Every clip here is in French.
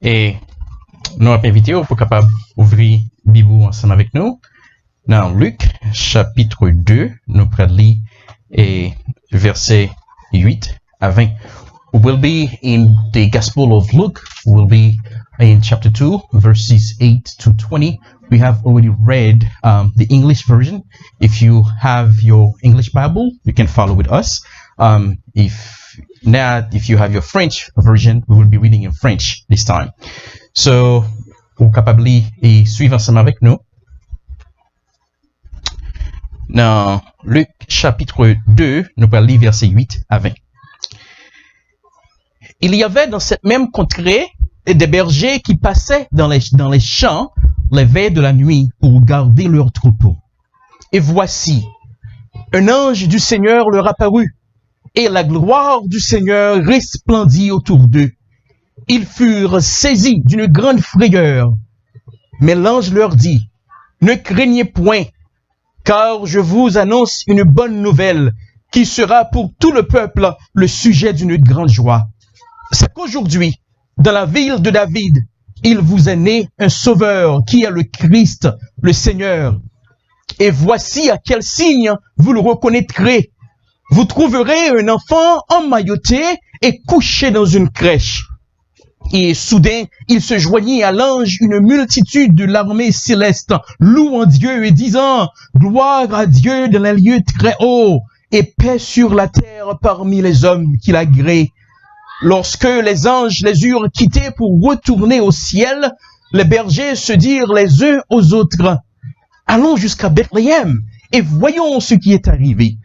Et nous avons invité pour capable ouvrir Bible ensemble avec nous. Dans Luc, chapitre 2, nous prenons lire et verset 8 à 20. We will be in the Gospel of Luke. We will be in chapter 2, verses 8 to 20. We have already read the English version. If you have your English Bible, you can follow with us. If you have your French version, we will be reading in French this time. So, vous capable et suivre ensemble avec nous. Dans Luc chapitre 2, nous allons lire versets 8 à 20. Il y avait dans cette même contrée des bergers qui passaient dans les champs les veilles de la nuit pour garder leurs troupeaux. Et voici, un ange du Seigneur leur apparut, et la gloire du Seigneur resplendit autour d'eux. Ils furent saisis d'une grande frayeur. Mais l'ange leur dit, « Ne craignez point, car je vous annonce une bonne nouvelle qui sera pour tout le peuple le sujet d'une grande joie. C'est qu'aujourd'hui, dans la ville de David, il vous est né un sauveur qui est le Christ, le Seigneur. Et voici à quel signe vous le reconnaîtrez. Vous trouverez un enfant emmailloté et couché dans une crèche. » Et soudain, il se joignit à l'ange une multitude de l'armée céleste, louant Dieu et disant, « Gloire à Dieu dans les lieux très hauts, et paix sur la terre parmi les hommes qu'il agrée. » Lorsque les anges les eurent quittés pour retourner au ciel, les bergers se dirent les uns aux autres, « Allons jusqu'à Bethléem et voyons ce qui est arrivé.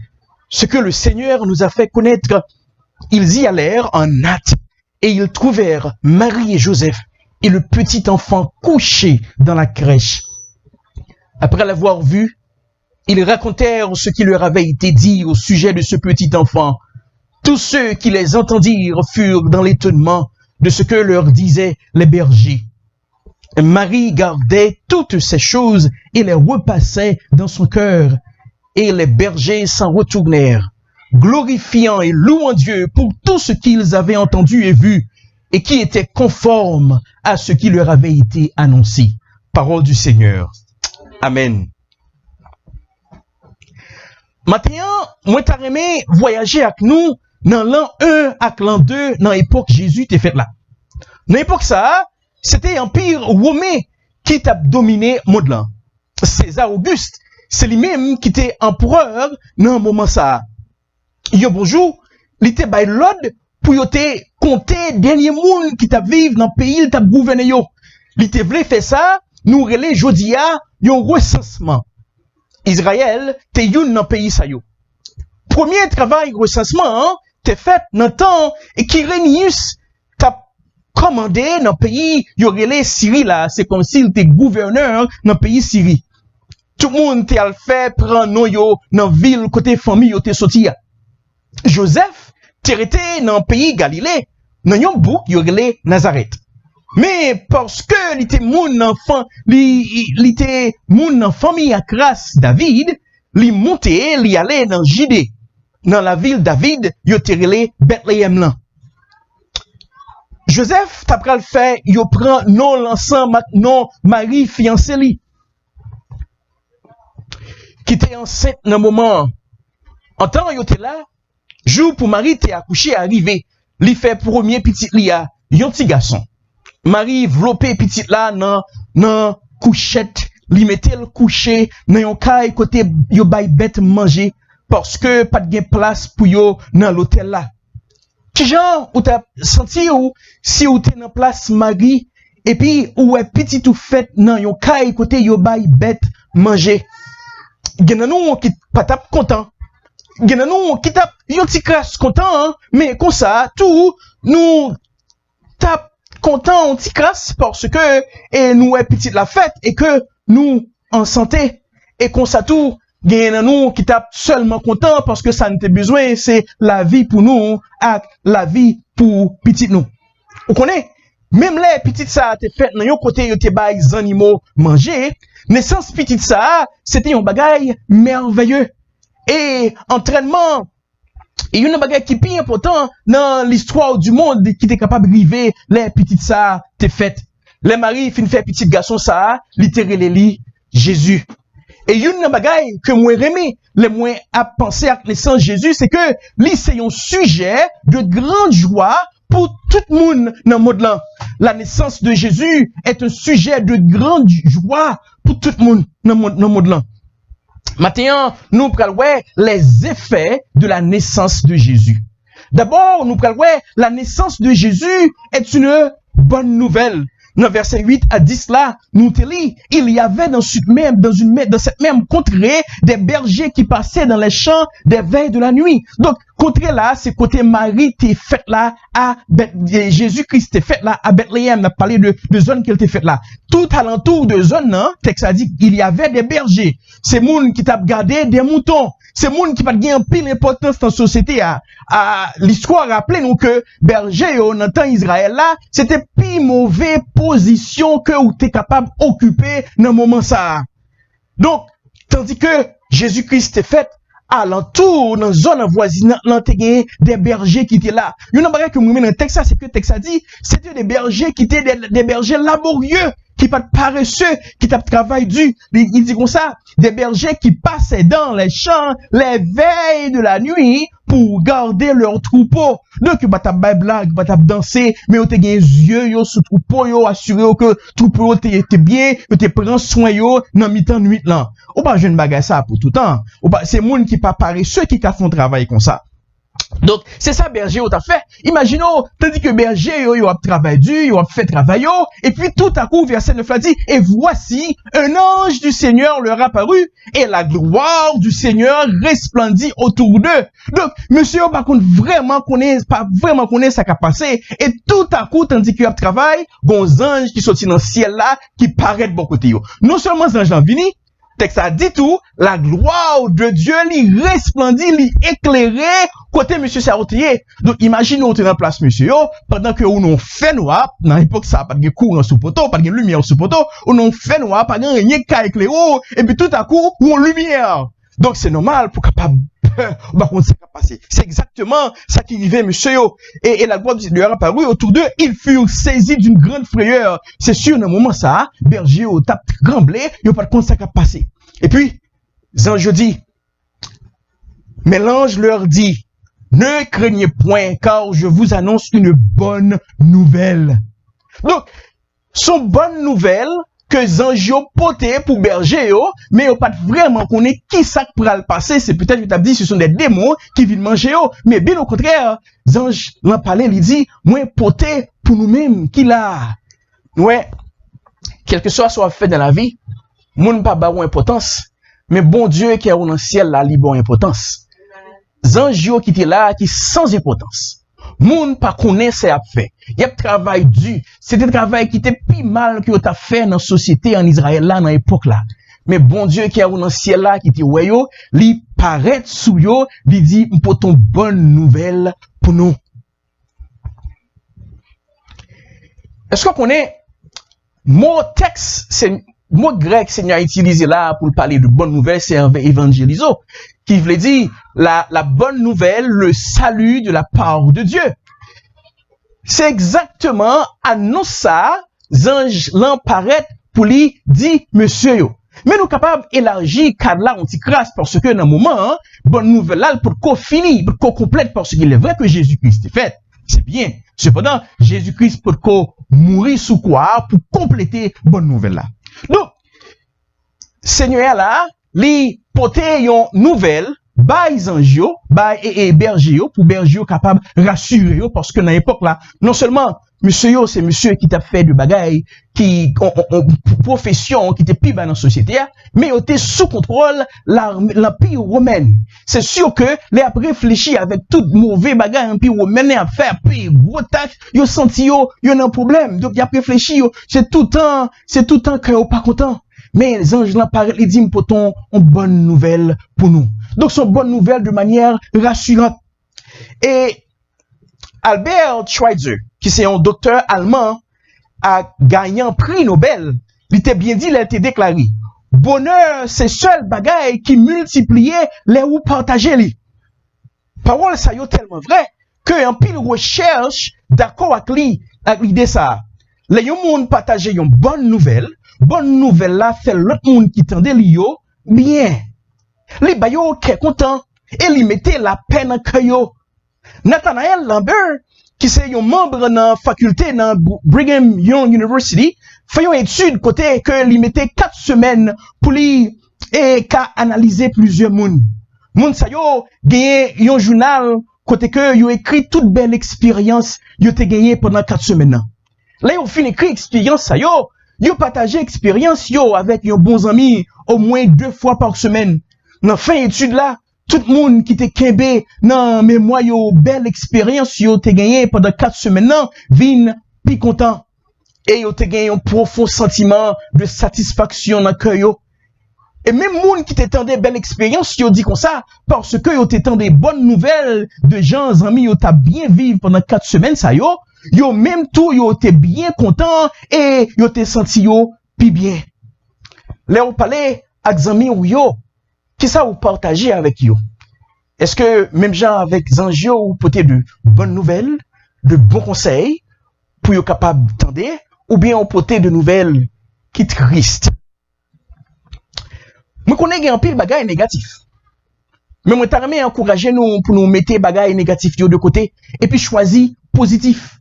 Ce que le Seigneur nous a fait connaître. » Ils y allèrent en hâte. Et ils trouvèrent Marie et Joseph et le petit enfant couché dans la crèche. Après l'avoir vu, ils racontèrent ce qui leur avait été dit au sujet de ce petit enfant. Tous ceux qui les entendirent furent dans l'étonnement de ce que leur disaient les bergers. Marie gardait toutes ces choses et les repassait dans son cœur, et les bergers s'en retournèrent, glorifiant et louant Dieu pour tout ce qu'ils avaient entendu et vu, et qui était conforme à ce qui leur avait été annoncé. Parole du Seigneur. Amen. Maintenant, moi t'as aimé voyager avec nous dans l'an 1 avec l'an 2 dans l'époque Jésus t'est fait là. Dans l'époque ça, c'était l'empire romain qui t'a dominé le monde là. César Auguste, c'est lui-même qui était empereur dans le moment ça. Yo bonjour, il était by l'ordre pour yo te compter dernier monde qui t'a vivre dans le pays, il t'a gouverné yo. Il te voulait faire ça, nous relais jodia yon recensement. Israël te youn dans pays ça yo. Premier travail recensement te fait dans temps et Quirinius t'a commandé dans pays yo relais Syrie là, c'est comme s'il était gouverneur dans pays Syrie. Tout le monde te al fait prendre non yo dans ville côté famille yo te sorti. Joseph t'érité dans le pays Galilée, dans yon bouk yo relé Nazareth. Mais parce que il était mon enfant, il était mon famille à grâce David, il montait, il allait dans Judée. Dans la ville David, yo te relé Bethléem là. Joseph t'a pral fait, yo prend non l'ensemble non Marie fiancée li. Qui était enceinte dans moment. En temps yo te là, jour pour Marie t'est accouché arrivé, li fait premier petit li a yon petit garçon. Marie vlopé petit là nan couchette, li mettait le coucher dans yon kay côté yo bay bête manger parce que pas de place pour yo dans l'hôtel là. Qui genre ou t'as senti ou si ou t'es dans place Marie et puis ou est petit ou fait dans yon kay côté yo bay bête manger. Gen nou qui pas tap content. Gen nou qui tap yon ti crasse content hein? Mais comme ça tout nous tap content on ti crasse parce que et nous est petite la fête et que nous en santé et comme ça tout gen nous qui tap seulement content parce que ça n'était besoin c'est la vie pour nous ak la vie pour petite nous. Vous connaissez même les petites ça te fait dans yon côté yo te bay animaux manger naissance petite ça c'était un bagay merveilleux et entraînement Et une bagage qui est plus important dans l'histoire du monde qui était capable de river les petites ça t'es faites. Les maris fin fait petit garçon ça, littéralement Jésus. Et une bagaille que moi aimé, les moins à penser à naissance Jésus, c'est que lui c'est un sujet de grande joie pour tout le monde dans le monde là. La naissance de Jésus est un sujet de grande joie pour tout le monde dans le monde là. Maintenant, nous prenons les effets de la naissance de Jésus. D'abord, nous prenons la naissance de Jésus est une bonne nouvelle. Dans verset 8 à 10 là, nous te lit, il y avait dans cette même contrée des bergers qui passaient dans les champs des veilles de la nuit. Donc, contrée là, c'est côté Marie t'es faite là à Jésus-Christ t'es faite là à Bethléem. On a parlé de zone qu'elle t'est faite là. Tout alentour de zone, hein, texte a dit il y avait des bergers. C'est moun qui t'a gardé des moutons. C'est moun qui pas gagné un pile importance dans la société à l'histoire rappelez nous que berger dans temps Israël là, c'était plus mauvais position que ou t'es capable d'occuper dans moment ça. Donc, tandis que Jésus-Christ t'est fait alentour dans zone voisine là des bergers qui étaient là. Une chose que nous met dans le texte ça, c'est que le texte a dit c'était des bergers qui étaient des bergers laborieux, qui pas de paresseux, qui t'a travail dur. Il dit comme ça, des bergers qui passaient dans les champs les veilles de la nuit pour garder leur troupeau. Donc, bah t'as blague, bah t'as dansé, mais t'as gagné yeux yo sous troupeau yo, assuré que troupeau t'es bien, t'es prend soin yo dans mi-temps nuit là. Ou pas jeune bagage ça pour tout temps. Ou pas c'est monde qui pas paresseux qui font travail comme ça. Donc, c'est ça berger ou t'a fait. Imaginons, tandis que berger yo a travaillé dur, yo a fait travail yo, et puis tout à coup, verset 9 a dit, et voici, un ange du Seigneur leur apparut, et la gloire du Seigneur resplendit autour d'eux. Donc, monsieur, par contre, pas vraiment connaît ça qui a passé, et tout à coup, tandis qu'il y a travail, bon ange qui sortit dans le ciel là, qui paraît de bon côté yo. Non seulement ange en vini, texte a dit tout, la gloire de Dieu lui resplendit, lui éclairé côté monsieur Sarotier. Donc imaginez on en place monsieur pendant que on fait noir, dans l'époque ça pas de courant sous poteau, pas de lumière sous poteau, on fait noir, pas de rien qui éclairé et puis tout à coup on lumière. Donc c'est normal pour capable par contre ça va passer. C'est exactement ça qui arrivait monsieur et la gloire du Seigneur apparut autour d'eux, ils furent saisis d'une grande frayeur. C'est sûr dans un moment ça, berger au tape tremblé, il pas de compte ça qui a passé. Et puis l'ange dit, mais l'ange leur dit, ne craignez point car je vous annonce une bonne nouvelle. Donc son bonne nouvelle que Zanjio poté pour berger yo, mais yo pas vraiment connaît qui ça pourra le passer, c'est peut-être que t'as dit ce sont des démons qui viennent manger yo, mais bien au contraire, Zanj l'en parler, il dit moi poté pour nous-mêmes qui là. Ouais, quel que soit fait dans la vie, moun pas ba importance, mais bon Dieu qui est dans le ciel là, li bon importance. Zanjio qui était là qui sans importance. Moun pas connaît ce a fait. Y a travail dur. C'était un travail qui était plus mal que t'as fait dans la société en Israël là dans l'époque là. Mais bon Dieu qui est dans le ciel là qui était ouais yo, li paraît sous yo, li dit pour ton bonne nouvelle pour nous. Est-ce qu'on connaît mot texte, c'est mot grec Seigneur utilisé là pour parler de bonne nouvelle, c'est évangéliso, qui veut dire la bonne nouvelle, le salut de la part de Dieu. C'est exactement à nous ça, ange l'emparaît pour lui dire monsieur yo. Mais nous capables d'élargir cadre là on t'y crasse parce que dans le moment, hein, bonne nouvelle là pour qu'on finisse, pour qu'on complète parce qu'il est vrai que Jésus-Christ est fait. C'est bien. Cependant, Jésus-Christ pour qu'on mourir sous quoi pour compléter bonne nouvelle là. Donc, Seigneur là, li poté yon nouvelle, bay zanjio, bay et berger pour berger capable rassurer yo parce que dans l'époque là, non seulement monsieur yo c'est monsieur qui t'a fait de bagaille qui profession qui était plus bas dans la société, mais il était sous contrôle l'empire romain. C'est sûr que les a réfléchi avec tout mauvais bagaille empire romain à faire payer gros taxes, yo senti yo un problème. Donc il a réfléchi yo, c'est tout le temps que yo pas content. Mais les anges l'appareil ils disent pour ton une bonne nouvelle pour nous. Donc c'est une bonne nouvelle de manière rassurante. Et Albert Schweitzer, qui c'est un docteur allemand, a gagné un prix Nobel. Il était bien dit, il a été déclaré. Bonheur, c'est seul bagaille qui multipliait les ou partager li. Parole ça yo tellement vrai que en pile recherche d'accord avec l'idée ça. Les yon monde partager une bonne nouvelle là fait l'autre monde qui tendait li yo bien. Les bayo qui content et li mettait la peine en cœur. Nathanael Lambert qui c'est un membre dans la faculté dans Brigham Young University fait une étude côté que li mettait 4 semaines pour lui et qu'a analyser plusieurs monde. Moun sa yo gagné un journal côté que yo écrit toute belle expérience yo te gagné pendant 4 semaines. Là yo fin écrit expérience sa yo partagé expérience yo avec yon bons amis au moins 2 fois par semaine. Dans fin étude là, tout le monde qui te kembe nan mémoire yo belle expérience yo te gagné pendant 4 semaines vin pi content et yo te gagné un profond sentiment de satisfaction dans cœur yo. Et même moun qui t'étendait belle expérience, yo dit comme ça, parce que yo t'étendait bonnes nouvelles de gens, amis, yo t'a bien vivre pendant 4 semaines, ça yo même tout, yo t'es bien content, et yo t'es senti yo, pi bien. Là, on parlait avec amis ou yo, qui ça vous partagez avec yo? Est-ce que, même gens avec Zangio, ou peut-être de bonnes nouvelles, de bons conseils, pour yo capable d'entendre, ou bien on peut-être de nouvelles qui tristes? Moi connais gen pile bagay négatif. Mais moi t'a remé encourager nous pour nous mettre bagay négatif de côté et puis choisir positif.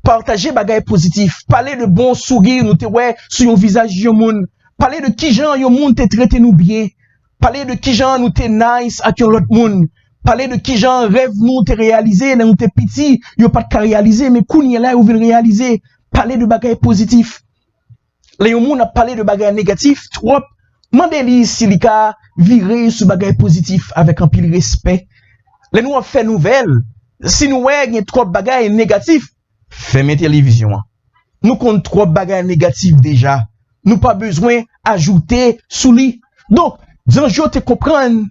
Partager bagay positif, parler de bon sourire nous te ouais sur yon visage yon moun, parler de qui gens yon moun te traité nous bien, parler de qui gens nous te nice à yon l'autre moun, parler de qui gens rêve nous te réaliser, nous te petit, yo pas de réaliser mais kounye là ou veut réaliser, parler de bagay positif. Là yon moun a parlé de bagay négatif trop. Mandeli silika virer sur bagay positif avec un pile respect. Les nous fait nouvelle. Si nous ouais trop bagay négatif, fermez télévision. Nous compte trop bagay négatif déjà. Nous pas besoin ajouter sous lit. Donc, Zanjo te comprendre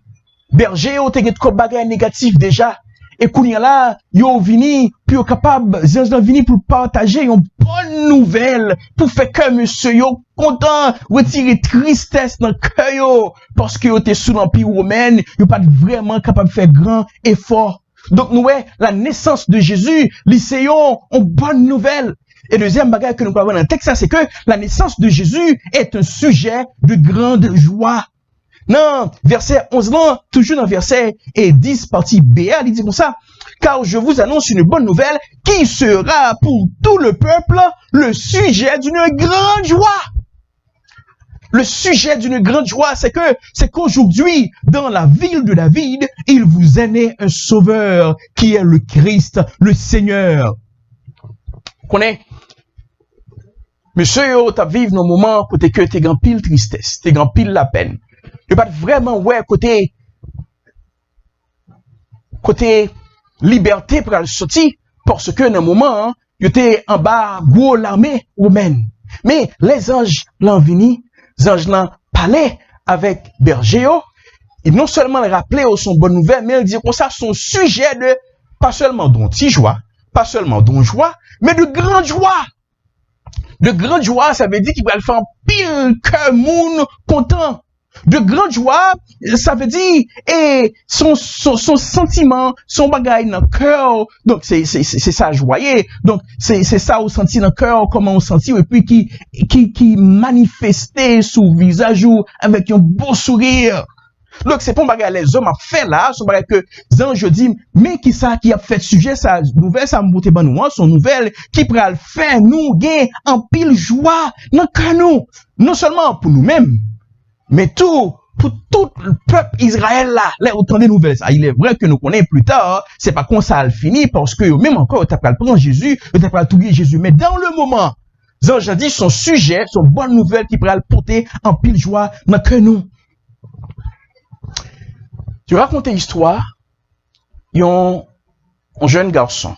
berger ou te get trop bagay négatif déjà. Et kounya là, yo vini puis yo capable Zanjo vini pour partager une bonne nouvelle pour faire que monsieur yo content retirer tristesse dans cœur yo parce que yo te sous l'empire romain, yo pas vraiment capable de faire grand effort. Donc nous la naissance de Jésus, lycéon, une bonne nouvelle. Et deuxième bagage que nous pouvons voir dans le texte, c'est que la naissance de Jésus est un sujet de grande joie. Non, verset 11 là, toujours dans verset 10 partie B, il dit comme ça, car je vous annonce une bonne nouvelle qui sera pour tout le peuple le sujet d'une grande joie. Le sujet d'une grande joie, c'est qu'aujourd'hui, dans la ville de David, il vous est né un sauveur qui est le Christ, le Seigneur. Connais? Monsieur, t'as vécu dans moment côté que t'es grand pile tristesse, t'es grand pile la peine. Tu pas vraiment ouais côté liberté pour le sortir parce que dans moment, tu étais en bas gros l'armée romaine. Mais les anges l'ont venu, les anges l'ont parlé avec berger, et non seulement le rappeler son bonne nouvelle, mais il dit que ça son sujet de pas seulement dont joie, pas seulement dont joie, mais de grande joie. De grande joie, ça veut dire qu'il va le faire pile que moun content. De grande joie, ça veut dire, et son sentiment, son bagage dans le cœur, donc c'est ça joyeux, donc c'est ça au senti dans le cœur, comment on sentit, et puis qui manifestait sous visage ou avec un beau sourire. Donc c'est pas un bagage les hommes a fait là, son bagage que je dis, mais qui ça qui a fait sujet, sa nouvelle, ça m'bouté ban nous, son nouvelle, qui pral faire nous gain en pile joie dans le cœur nous, non seulement pour nous-mêmes, mais pour tout le peuple Israël là, autant de nouvelles. Ça, il est vrai que nous connaissons plus tard, c'est pas comme ça le finit, parce que même encore, tu as pas le prendre Jésus, tu as pas le touiller Jésus, mais dans le moment, Jean dit son sujet, son bonne nouvelle qui pourra le porter en pile joie, dans que nous. Tu racontes une histoire, un jeune garçon,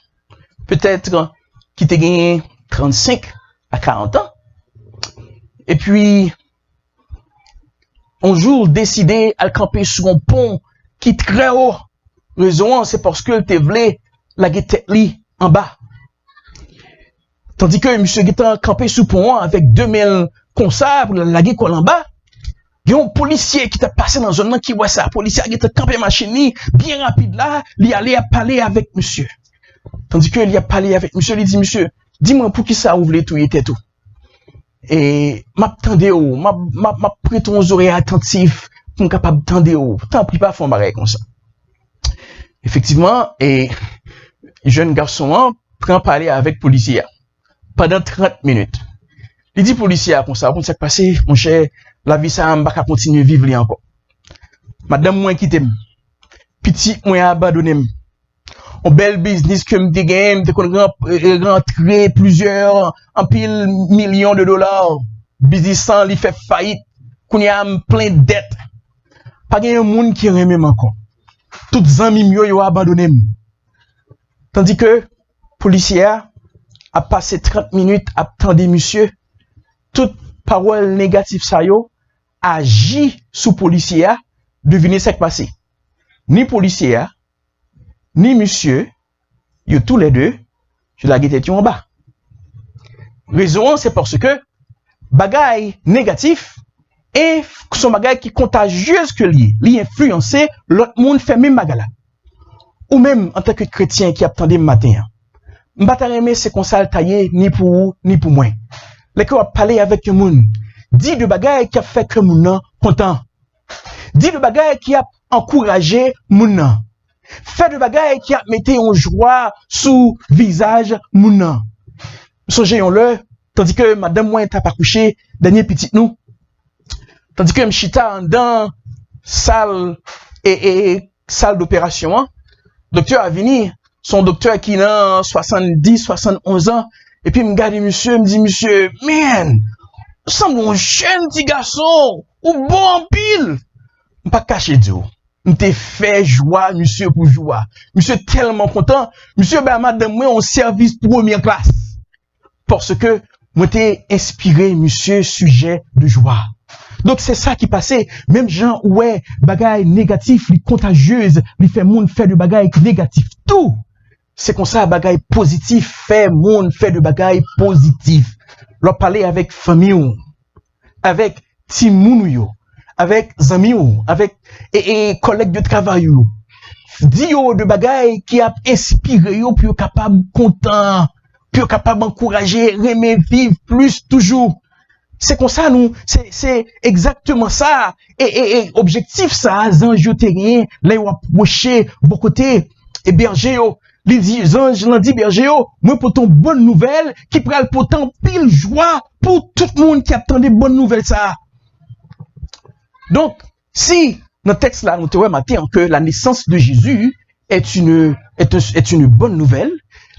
peut-être, qui t'a gagné 35 à 40 ans, et puis, un jour décidé à camper sur un pont qui est très haut. Raison, c'est parce que te voulait la guette en bas. Tandis que monsieur Guetan campé sous pont avec 2000 consables, la guette en bas. Il y a un policier qui t'a passé dans un an qui voit ça. Policier qui t'a campé machine, bien rapide là, il allait à parler avec monsieur. Tandis que il a parlé avec monsieur, il dit, monsieur, dis-moi pour qui ça ouvre tout, il était tout. Et, m'attendez où, m'a prêté aux oreilles attentives, pour capable d'attendre où. T'en prie pas, faut m'arrêter comme ça. Effectivement, et, jeune garçon, prend parler avec policier. Pendant 30 minutes. Il dit policier comme ça, bon, ça passé, mon cher, la vie ça, m'a pas continuer vivre li encore. Madame, moi, quitté petit, moi, abandonné un bel business que me dégaine, de rentrer plusieurs, en pile millions de dollars. Business sans, il fait faillite. Qu'on y a plein de dettes. Pas un monde qui remet encore. Toutes les amis mieux, ils ont abandonné. Tandis que, policier a passé 30 minutes à attendre monsieur. Toute parole négative ça yo, agit sous policier, devinez ce qui passe. Ni policier, ni monsieur, yo tous les deux, je la guette en bas. Raison, c'est parce que, bagay négatif, et son bagay qui contagieuse que li influencer l'autre monde fait même bagala. Ou même, en tant que chrétien qui attendait le matin, m'bata remè c'est qu'on ça taillé ni pour vous, ni pour moi. Les que parler avec le monde, dit de bagay qui a fait que moun content. Dit de bagay qui a encouragé moun. Fait de bagay qui a metté en joie sous visage moun. Songez le, tandis que madame moi t'a pas couché, dernier petit nous. Tandis que m'chita en dans salle et salle d'opération, docteur a venu, son docteur qui a 70, 71 ans, et puis me regarde monsieur, me dit monsieur, man, semble un jeune petit garçon, ou bon en pile. Pas caché Dieu. M'te fait joie, monsieur, pour joie. Monsieur tellement content. Monsieur, ben, madame, moi, on service première classe. Parce que, moi, t'ai inspiré, monsieur, sujet de joie. Donc, c'est ça qui passait. Même gens, ouais, bagaille négatif, les contagieuse, les fait monde fait de bagaille négatif. Tout. C'est comme ça, bagaille positif, fait monde fait de bagaille positif. Leur parler avec famille, avec timoun, avec amis, avec et collègues de travail. Dis de bagaille qui a inspiré yo pour capable content, pour capable encourager, aimer vivre plus toujours. C'est comme ça nous, c'est exactement ça. Et objectif ça, ange terrien, là yo approcher bon côté et berger yo. Les anges l'ont dit berger yo, moi pour ton bonne nouvelle qui pral pourtant pile joie pour tout le monde qui attendait bonne nouvelle ça. Donc, si, dans le texte là, nous te matin que la naissance de Jésus est une bonne nouvelle,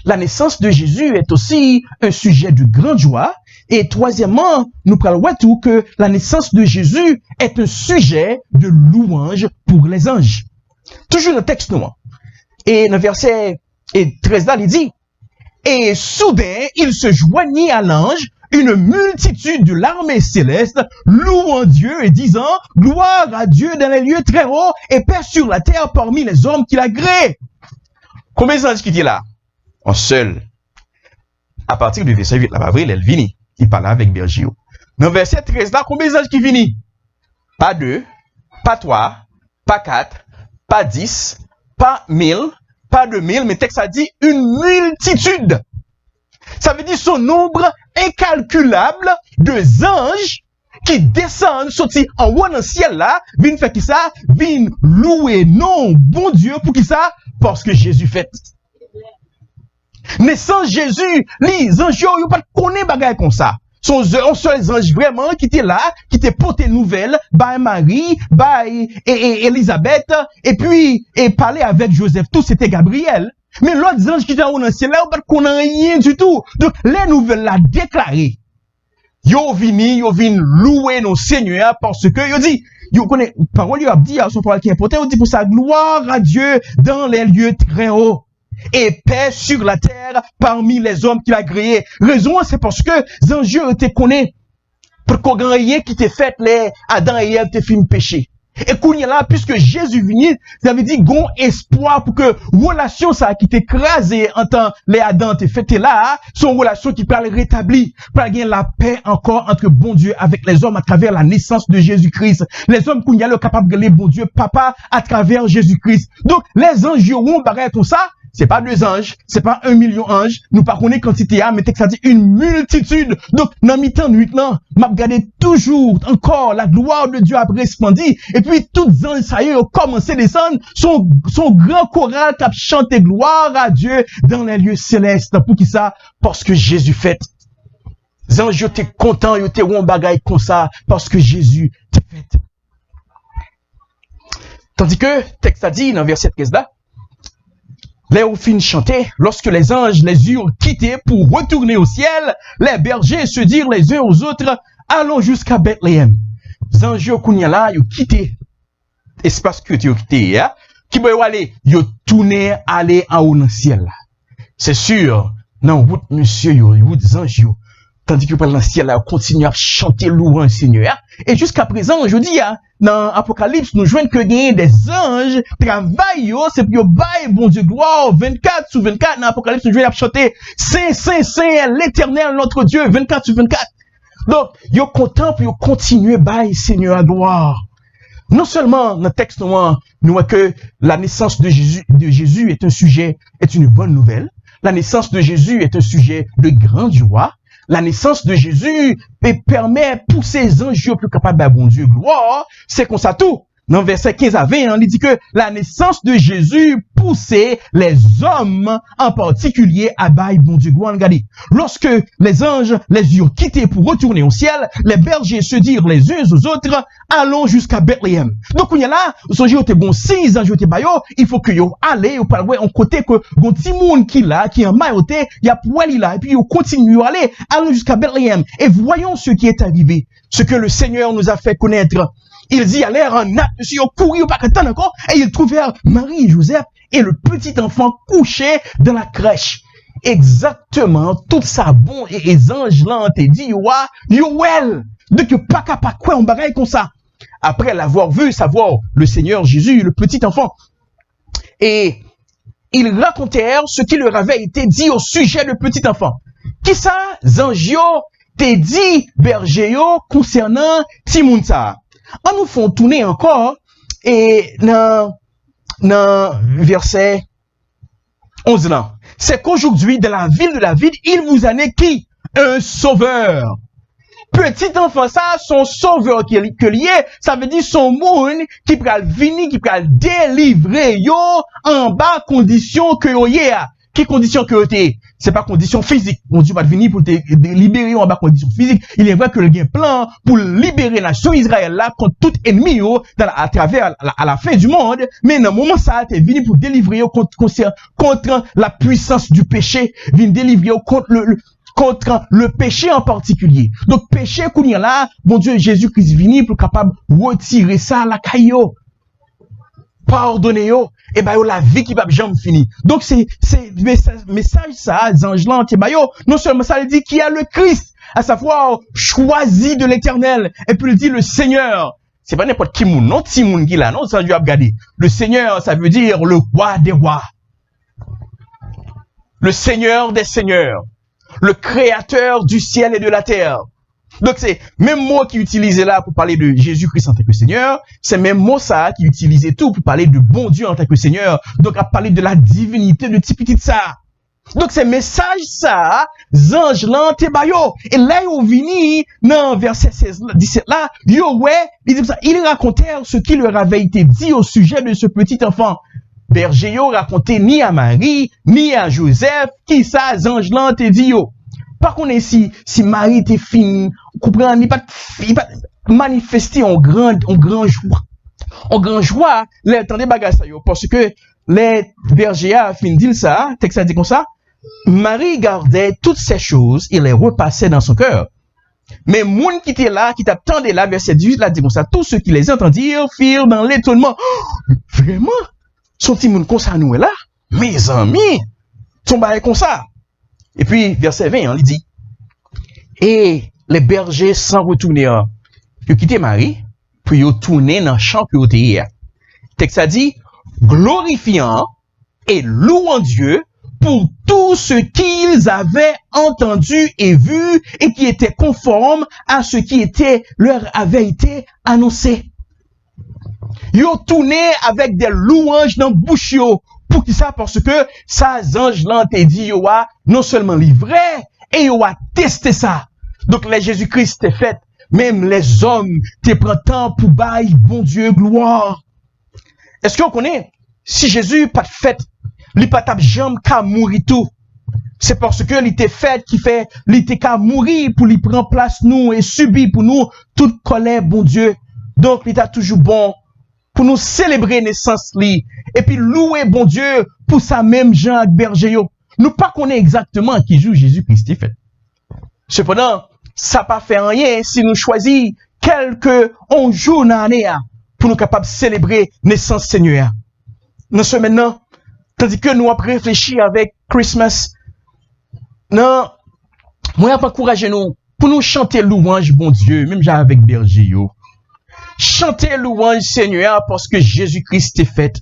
la naissance de Jésus est aussi un sujet de grande joie, et troisièmement, nous parlons tout que la naissance de Jésus est un sujet de louange pour les anges. Toujours dans le texte noir. Et dans le verset 13 là, il dit, et soudain, il se joignit à l'ange, une multitude de l'armée céleste, louant Dieu et disant, gloire à Dieu dans les lieux très hauts et paix sur la terre parmi les hommes qu'il a créés. Combien d'anges qui dit là? En seul. À partir du verset 8, là, avril, elle vini. Il parle avec Berger. Dans le verset 13 là, combien d'anges qui vini? Pas 2, pas 3, pas 4, pas 10, pas 1000, pas 2000, mais le texte a dit une multitude. Ça veut dire son nombre incalculable de anges qui descendent, sortis en haut dans le ciel là, viennent faire qui ça? Viennent louer non, bon Dieu, pour qui ça? Parce que Jésus fait. Naissance Jésus, les anges, ils pas connaître bagaille comme ça. Sont seuls anges vraiment qui étaient là, qui étaient portés nouvelles, by Marie, by Elisabeth, et puis, parler avec Joseph, tout c'était Gabriel. Mais l'autre ange qui était dans le ciel, là, on ne connaît rien du tout. Donc, les nouvelles la déclaré. Yo vini louer nos seigneurs parce que, yo dit, yo connaît, parole yo a dit, son parole qui est important, yo dit pour sa gloire à Dieu dans les lieux très hauts. Et paix sur la terre parmi les hommes qu'il a créés. Raison, c'est parce que les anges étaient connus pour qu'on rien qui t'ait fait, les Adam et Ève te film péché. Et qu'on y a là, puisque Jésus venu, ça veut dire gon espoir pour que relation ça qui t'écrasé en temps les Adam t'es fait là, son relation qui parle rétabli, pour gagner la paix encore entre bon Dieu avec les hommes à travers la naissance de Jésus-Christ. Les hommes qu'on y a le capable de les bon Dieu papa à travers Jésus-Christ. Donc les anges ont barré comme ça. C'est pas 2 anges, c'est pas 1 million d'anges. Nous pas connaît quantité mais ça dit une multitude. Donc dans mi-temps nuit là, m'a regardé toujours encore la gloire de Dieu a resplendi et puis toutes anges ça y est ont commencé à descendre son grand choral qui a chanté gloire à Dieu dans les lieux célestes. Pour qui ça? Parce que Jésus fait. Les anges étaient contents, ils étaient rond bagaille comme ça parce que Jésus t'a fait. Tandis que texte a dit dans verset 13 là, les fin chantaient, lorsque les anges les eurent quittés pour retourner au ciel, les bergers se dirent les uns aux autres, allons jusqu'à Bethléem. Les anges là, ils ont quitté espace que tu as quitté, hein? Qui peut aller, ils ont tourné aller en haut dans le ciel. C'est sûr, dans la route, monsieur, il y a des anges. Tandis que dans le ciel, là, continue à chanter louange Seigneur. Et jusqu'à présent, je dis, dans Apocalypse, nous jouons que gagner des anges, travaillent, c'est pour bailler bon Dieu gloire, 24/24, dans Apocalypse, nous jouons à chanter, Saint, Saint, Saint, l'éternel, notre Dieu, 24/24. Donc, yo content pour continuer bailler Seigneur à gloire. Non seulement, dans le texte, nous voyons que la naissance de Jésus est une bonne nouvelle. La naissance de Jésus est un sujet de grande joie. La naissance de Jésus permet pour ces anges plus capables de bon Dieu gloire. C'est comme ça tout. Dans verset 15 à 20, il dit que la naissance de Jésus poussait les hommes, en particulier, à bailler bon Dieu gloire. Regardez, lorsque les anges les eurent quittés pour retourner au ciel, les bergers se dirent les uns aux autres, allons jusqu'à Bethléem. Donc, on y a là, son Dieu était bon, si les anges étaient baillés, il faut que yo allez, ou pas, on côté que, gon petit monde qui là, qui est en mailloté, il y a poil là, et puis on continue à aller, allons jusqu'à Bethléem. Et voyons ce qui est arrivé, ce que le Seigneur nous a fait connaître. Ils y allèrent en hâte, ils ont couru au paquet encore, et ils trouvèrent Marie et Joseph et le petit enfant couché dans la crèche. Exactement, tout ça bon, et les anges là ont dit, ouah, yoel, donc pas capable quoi, on bagaille comme ça. Après l'avoir vu, savoir le Seigneur Jésus, le petit enfant. Et ils racontèrent ce qui leur avait été dit au sujet du petit enfant. Qui ça, Zangio, t'es dit, bergéo, concernant Timounsa. On nous font tourner encore, et dans verset 11 là. C'est qu'aujourd'hui, dans la ville de David, il vous en est qui? Un sauveur. Petit enfant, ça, son sauveur que lié, ça veut dire son monde qui peut venir, qui peut délivrer yo en bas condition que yo yé a. Qui condition que yo t'es? C'est pas condition physique. Mon Dieu va venir pour te libérer en bas condition physique. Il est vrai que le gain plan pour libérer la nation Israël là contre tout ennemi yo à travers à la fin du monde. Mais dans le moment ça, t'es venu pour délivrer yo contre la puissance du péché, vient délivrer yo contre le péché en particulier. Donc, péché qu'on y a là, bon Dieu, Jésus-Christ vini pour capable retirer ça à la caillou. Pardonnez yo, et ben yo la vie qui va jamais finir. Donc, c'est message ça, les anges là, non seulement ça, il dit qu'il y a le Christ, à savoir, choisi de l'éternel, et puis il dit le Seigneur. C'est pas n'importe qui moun, non, ti moun qui là, non, ça Dieu a regardé. Le Seigneur, ça veut dire le roi des rois. Le Seigneur des seigneurs. Le créateur du ciel et de la terre. Donc c'est même mot qui est utilisé là pour parler de Jésus-Christ en tant que Seigneur, c'est même mot ça qui est utilisé tout pour parler de bon Dieu en tant que Seigneur. Donc à parler de la divinité de petit ça. Donc c'est message ça, ange là te bayo. Et là ils vini dans verset 17 là, yo ouais, ils racontèrent ce qui leur avait été dit au sujet de ce petit enfant. Berger yo raconté ni à Marie, ni à Joseph, qui ça, ange là te dit yo. Par contre, si Marie était fine, comprend, il pas manifester en grand joie. En grand joie, les attendez bagage ça yo, parce que les bergers a fin dit ça, texte ça dit comme ça, Marie gardait toutes ces choses, il les repassait dans son cœur. Mais moun qui était là, qui t'attendait là, verset 18 là dit comme ça, tous ceux qui les entendirent firent dans l'étonnement. Oh, vraiment? Son petit monde comme ça nous est là, mes amis, son bail comme ça. Et puis, verset 20, il dit, et les bergers sans retourner, ils quittent Marie, pour yo tourner dans le champ que yo te hier. Texte a dit, glorifiant et louant Dieu pour tout ce qu'ils avaient entendu et vu et qui était conforme à ce qui leur avait été annoncé. Yo tourné avec des louanges dans bouche yo. Pour qui ça? Parce que ça, ange là te dit yo a non seulement livré et yo a testé ça. Donc les Jésus-Christ t'est fait. Même les hommes te prennent temps pour bailler bon Dieu gloire. Est-ce qu'on connaît? Si Jésus pas fait, il pas tape jambe qu'à mourir tout. C'est parce que il était fait qui fait, il était qu'à mourir pour lui prendre place nous et subir pour nous toute colère bon Dieu. Donc il est toujours bon pour nous célébrer naissance li et puis louer bon Dieu pour sa même Jean avec berger yo. Nous pas connaît exactement qui joue Jésus-Christ fait. Cependant, ça pas fait rien si nous choisissons quelques 11 jours dans l'année pour nous capables de célébrer naissance Seigneur. Nous sommes maintenant, tandis que nous avons réfléchi avec Christmas, non, moi pas encourager nous pour nous chanter louange bon Dieu, même avec berger yo. Chanter louange Seigneur parce que Jésus-Christ est fait.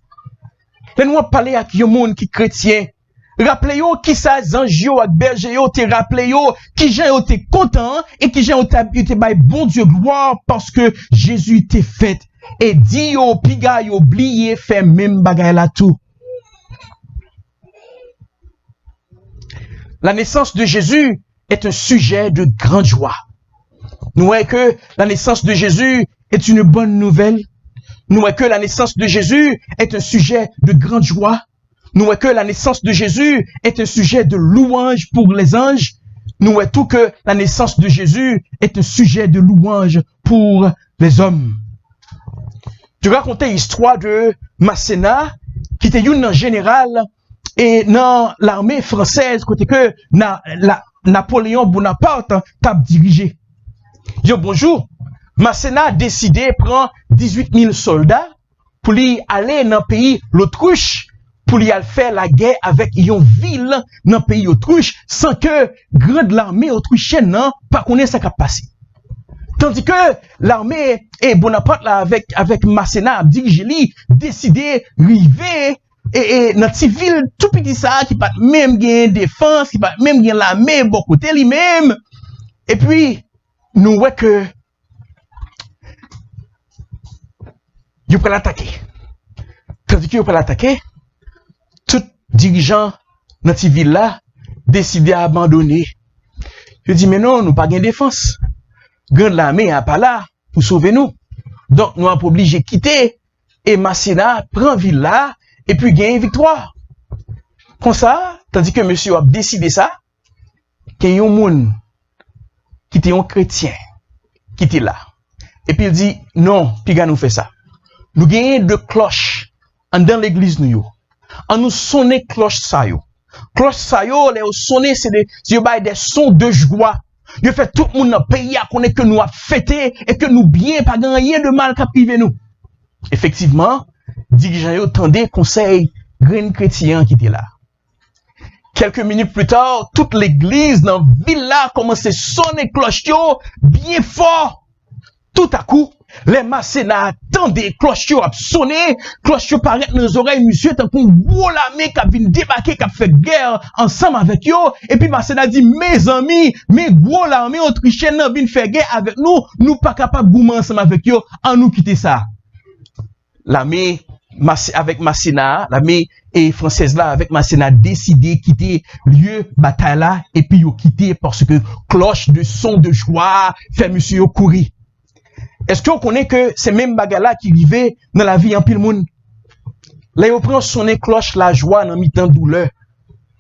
Et nous parler avec un monde qui chrétien. Rappelez-vous qui ça ange yo avec berger yo, te rappelez-vous qui gens yo te content et qui gens yo te bail bon Dieu gloire parce que Jésus était fait et dit yo piga yo oublié fait même bagay là tout. La naissance de Jésus est un sujet de grande joie. Nous voyons que la naissance de Jésus est une bonne nouvelle. Nous voyons que la naissance de Jésus est un sujet de grande joie. Nous voyons que la naissance de Jésus est un sujet de louange pour les anges. Nous voyons tout que la naissance de Jésus est un sujet de louange pour les hommes. Je racontais l'histoire de Masséna, qui était une général et dans l'armée française, côté que Napoléon Bonaparte t'a dirigé. Yo bonjour. Masséna a décidé de prendre 18 000 soldats pour lui aller dans le pays l'Autruche, pour lui aller faire la guerre avec une ville dans le pays Autruche, sans que grande l'armée autrichienne n'a pas connaît ce qui a passé. Tandis que l'armée et Bonaparte là, avec Masséna a dirigé lui, décidé d'arriver et dans cette ville tout petit ça, qui pas même gagner défense, qui pas même gagner l'armée, bon côté lui-même. Et puis, nous voyons que ils peuvent l'attaquer. Tandis qu'ils peuvent l'attaquer, tout dirigeant dans cette ville-là décidé à abandonner. Je dis, mais non, nous pas de défense. Grande l'armée n'est pas là pour sauver nous. Donc, nous sommes obligés de quitter et Masséna prend ville-là et puis gagne victoire. Comme ça, tandis que monsieur a décidé ça, qu'il y a un monde qui était un chrétien qui était là. Et puis il dit, non, puis nous fait ça. Nous gagnons de cloches dans l'église nous. On nous sonne cloche ça yo. Cloche ça yo, les sonner c'est des sons de joie. Yo fait tout le monde dans le pays à connaître que nous a fêté et que nous bien pas rien de mal qu'a privé nous. Effectivement, dirigeant yo tendait conseil grand chrétien qui était là. Quelques minutes plus tard, toute l'église dans la ville là commençait à sonner cloche yo bien fort. Tout à coup, les Masséna attendaient cloche yo a sonné, cloche yo paraît dans les oreilles monsieur tant qu'on gros l'armée qui a vient débarquer qui a fait guerre ensemble avec yo et puis Masséna dit mes amis, mes gros l'armée autrichienne n'a vient faire guerre avec nous pas capable goumer ensemble avec yo, en nous quitter ça. L'armée avec Masséna, l'armée et française là avec Masséna décidé quitter lieu bataille là et puis yo quitté parce que cloche de son de joie fait monsieur yo courir. Est-ce qu'on connaît que ces mêmes bagages là qui vivaient dans la vie en pile monde? Là yo prend sonner cloche la joie dans mi-temps douleur,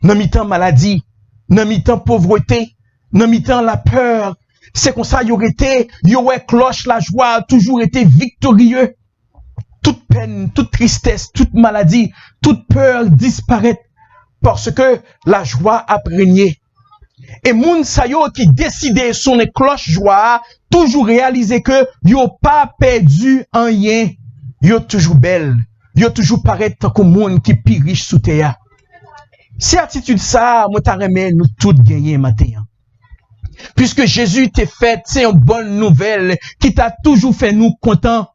dans mi-temps maladie, dans mi-temps pauvreté, dans mi-temps la peur. C'est comme ça yo été, yo ouais cloche la joie toujours été victorieux. Toute peine, toute tristesse, toute maladie, toute peur disparaît parce que la joie a régné. Et moun sa yo qui décidé son cloche joie, toujours réaliser que yo pas perdu en rien, yo toujours belle, yo toujours paraît comme moun qui pi riche sous terre. C'est attitude ça, moi ta remè nous tout gagner matin. Puisque Jésus t'est fait, c'est une bonne nouvelle qui t'a toujours fait nous contents.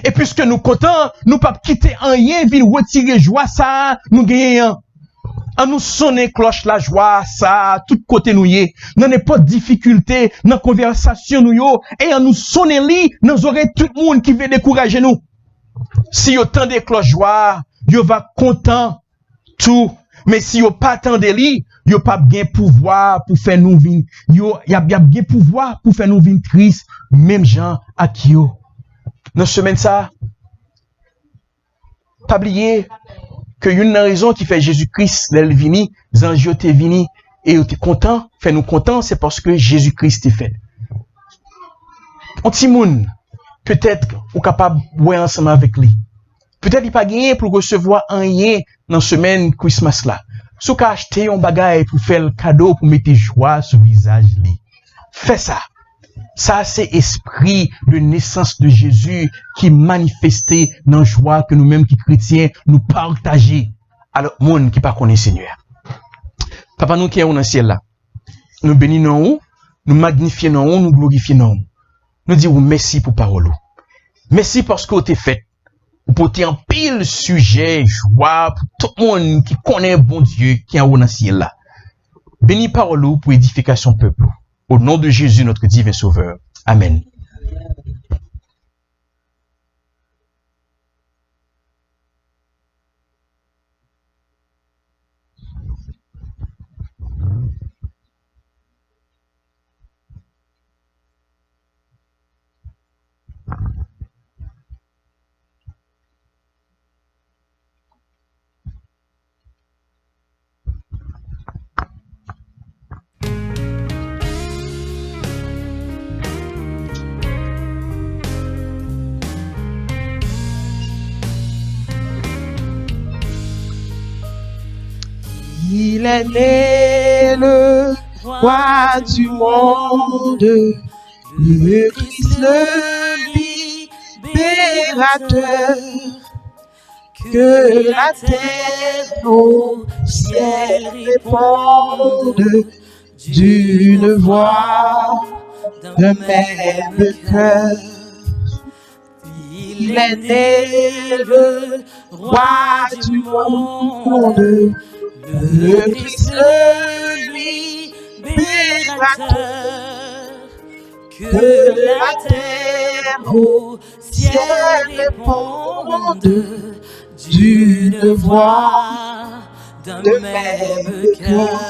Et puisque nous contents, nous pas quitter rien, puis retirer joie ça, nous gagnons. En nous sonner cloche la joie, ça, tout côté nous y est. N'en est pas de difficulté, dans conversation nous yo, et en nous sonner li, nous aurons tout le monde qui veut décourager nous. Si yo tend des cloches joie, yo va content, tout. Mais si yo pas tend li, yo pas bien pouvoir pour faire nous vin, yo, y a bien pouvoir pour faire nous vin triste, même gens à qui yo. Dans semaine ça, pas oublier que une raison qui fait Jésus-Christ l'elle vini, zanjio te vini et yo te content, fait nous content, c'est parce que Jésus-Christ est fait. On ti moun, peut-être ou capable ouais ensemble avec lui. Peut-être il pas gagné pour recevoir un rien dans semaine Christmas là. Sou ka acheter un bagage pour faire le cadeau pour mettre joie sur visage li. Fais ça. Ça, c'est esprit de naissance de Jésus qui manifesté dans la joie que nous-mêmes, qui chrétiens, nous partageons à l'autre monde qui pas connaît Seigneur. Papa, nous qui sommes dans le ciel là, nous bénissons, nous magnifions, nous glorifions. Nous disons merci pour parole. Merci parce que tu es fait. Pour te en pile sujet, joie, pour tout le monde qui connaît bon Dieu qui est dans le ciel là. Bénis parole pour édification peuple. Au nom de Jésus, notre divin Sauveur. Amen. Il est né le roi du monde, le Christ le libérateur, que la terre au ciel réponde d'une voix d'un même cœur. Il est né le roi du monde, le Christ le libérateur, que la terre au ciel réponde d'une voix d'un même cœur.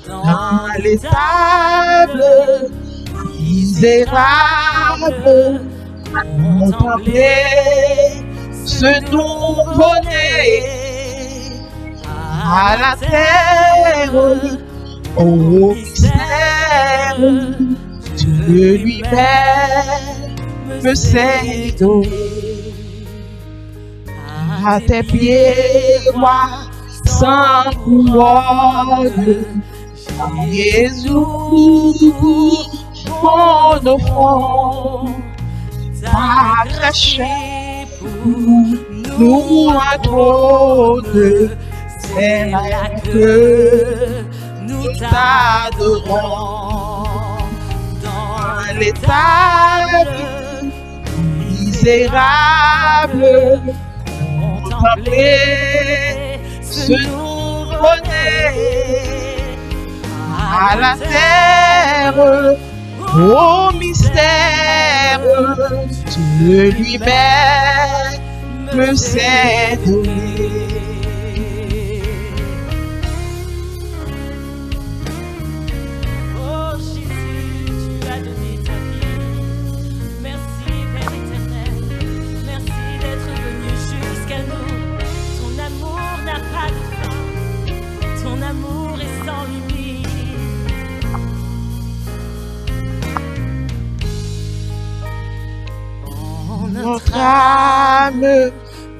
Dans les tables misérables, contempler ce nouveau-né. À la terre, au mystère, Dieu lui-même s'est donné. À tes pieds, roi, sans couronne, Jésus, mon enfant, t'as craché pour nous un trône. C'est là que nous t'adorons. Dans les tables misérables, contempler ce nouveau-né. À la terre, au mystère, Dieu lui-même s'est donné. Notre âme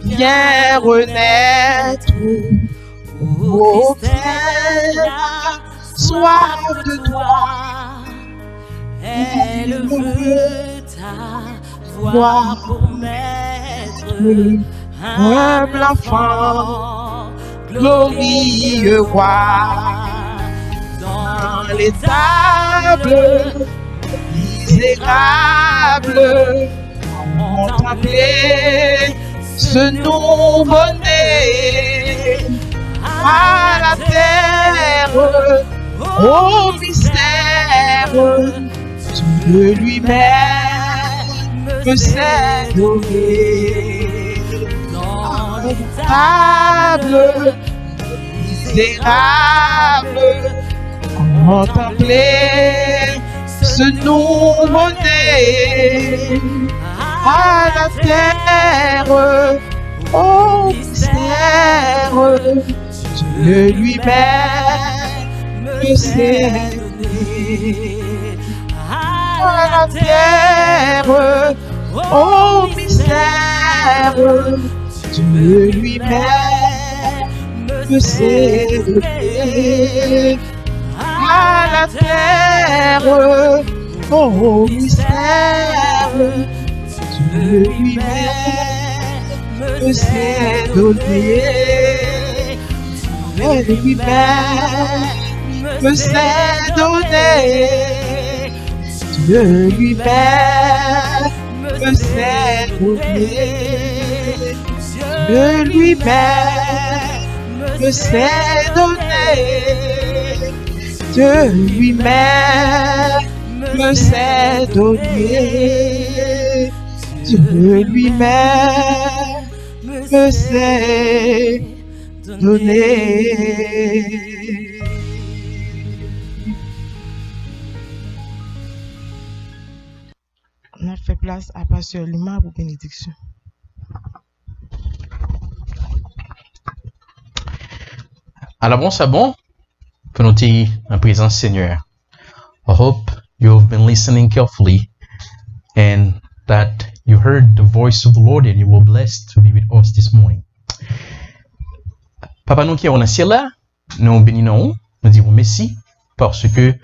vient renaître, ô Christ, soif de toi. Elle veut t'avoir pour maître, humble enfant, glorieux roi. Dans les tables misérables, contempler ce nouveau-né à la terre, au mystère, Dieu lui-même s'est donné. Dans l'étable, misérable, contempler ce nouveau-né à la terre, au mystère, Dieu lui-même s'est donné. À la terre, au mystère, Dieu lui-même s'est donné. À la terre, au mystère, Dieu lui-même s'est donné. Dieu lui-même s'est donné. Dieu lui-même s'est donné. Dieu lui-même s'est donné. Dieu lui-même s'est donné. Dieu lui-même s'est donné. On a fait place à Pasteur Luma pour bénédiction. À l'avance, c'est bon? Pour nous en présence Seigneur. I hope you have been listening carefully and that you heard the voice of the Lord and you were blessed to be with us this morning. Papa nous qui est dans le ciel là, nous bénissons, nous disons merci parce que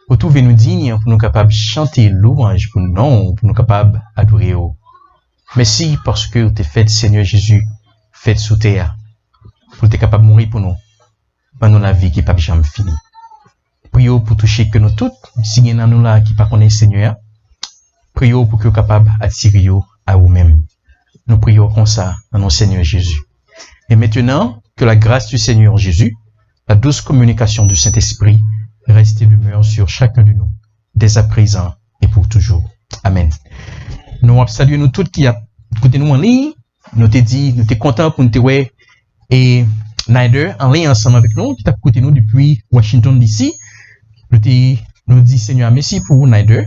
vous trouvez nous dignes pour nous capables de chanter louange pour nous, pour nous capables d'adorer. Merci parce que vous êtes fait Seigneur Jésus, fait sous terre, pour être capable de mourir pour nous, pendant la vie qui n'est pas jamais finie. Prions pour toucher que nous toutes, si il y en a nous là qui ne connaissent pas Seigneur, prions pour que vous soyez capables d'attirer à vous-même. Nous prions comme ça dans notre Seigneur Jésus. Et maintenant, que la grâce du Seigneur Jésus, la douce communication du Saint-Esprit, reste et demeure sur chacun de nous, dès à présent et pour toujours. Amen. Nous saluons nous tous qui écoutent nous en ligne. Nous te dit, nous te contents pour nous te voir et Snyder en ligne ensemble avec nous, qui t'a écouté nous depuis Washington DC. Nous dit Seigneur, merci pour vous, Snyder.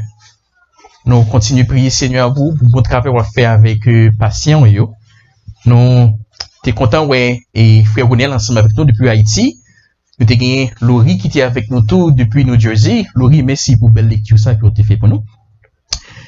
Nous continuons à prier Seigneur à vous pour votre travail qu'on fait avec patient yo. Nous t'es content ouais et frère Ronel ensemble avec nous depuis Haïti. Nous t'ai gagné Laurie qui était avec nous tout depuis New Jersey. Laurie, merci pour belle lecture ça que vous avez fait pour nous.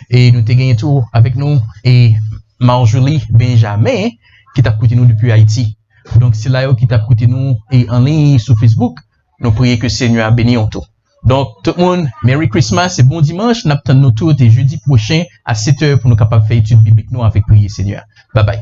Et nous t'ai gagné tout avec nous et Marjorie Benjamin qui t'a écouté nous depuis Haïti. Donc c'est là qui t'a écouté nous et en ligne sur Facebook. Nous prions que Seigneur a béni en tout. Donc tout le monde, Merry Christmas et bon dimanche. Nous attendons nous tous et jeudi prochain à 7h pour nous capables de faire étude biblique nous avec prier Seigneur. Bye bye.